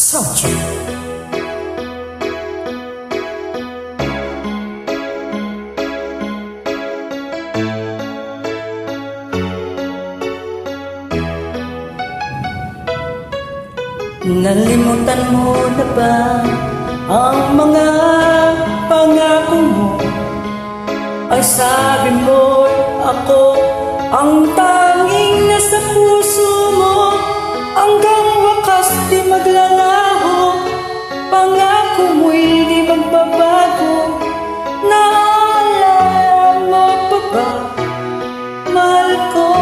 Soundtrack. Nalimutan mo na ba ang mga pangako mo? Ay sabi mo ako ang tanging nasa puso mo, hanggang wakas di maglalaho. Pangako mo'y di magbabago. Naalala mo pa ba, mahal ko?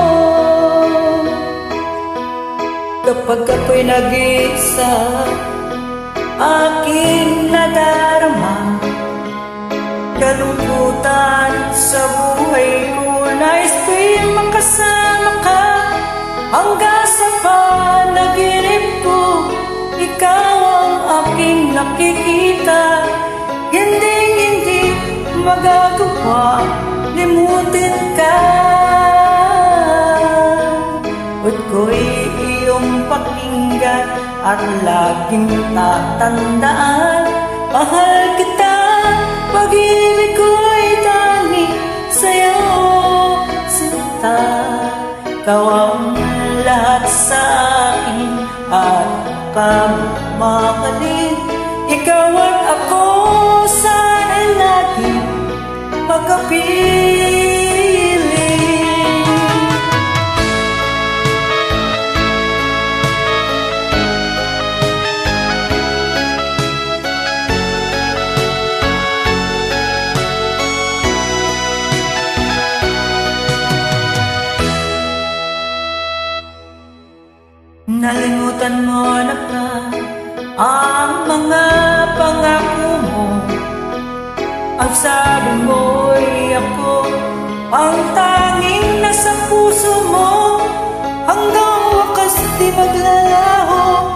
Kapag ako'y nag-iisa, aking nadarama kalungkutan sa buhay ko. Nais ko'y makasama ka hanggang sa panaginip ko. Ikaw ang aking nakikita, hindi magagawa limutin ka. Huwag ko'y iyong pakinggan at laging tatandaan, mahal kita, pag-ibig ko'y tanging sa'yo, sinta. Ikaw ang lahat sa akin at pagmamahalin. Ikaw at ako sana'y laging magkapiling. Nalimutan mo na ba ang mga pangako mo? Ang sabi mo'y ako ang tanging nasa puso mo, hanggang wakas di maglalaho.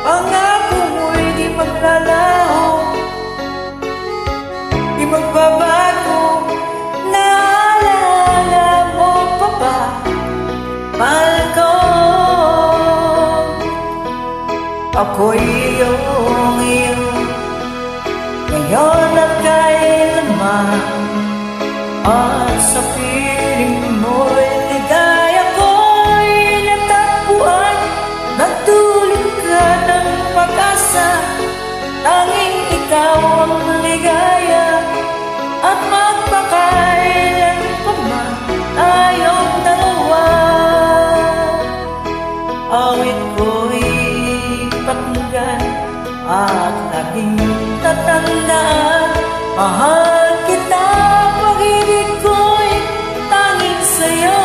Pangako mo'y di maglalaho, di magbabago. Naalala mo pa ba, mahal ko? Ako'y iyong ngayon at kailanman, at sa piling mo'y ligaya ko'y natagpuan. Nagdulot ka ng pag-asa, tanging ikaw ang ligaya, at magpakailan pa man tayong dalawa. Awit ko'y pakinggan at laging tatandaan, mahal kita, pag-ibig ko'y tanging sa'yo,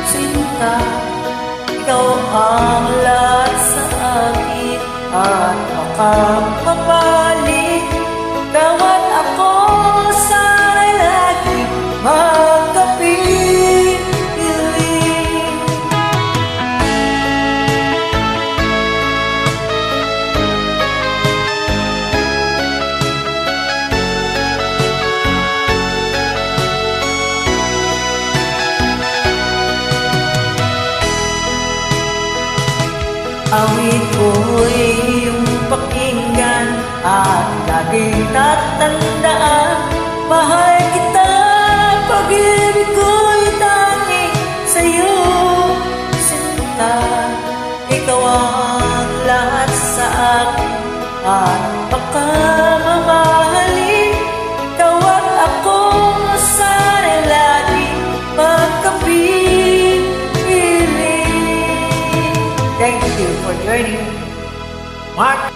sinta. Ikaw ang lahat sa akin at makapapalik. Ikaw at ako sana'y laging magkapiling. Awit ko'y iyong pakinggan at laging tatandaan, mahal kita, pag-ibig ko'y tanging sa'yo, sinta. Ikaw ang lahat sa akin at pagkamamahalin. Ikaw at ako sana'y laging magkapiling. Thank you for joining Mark.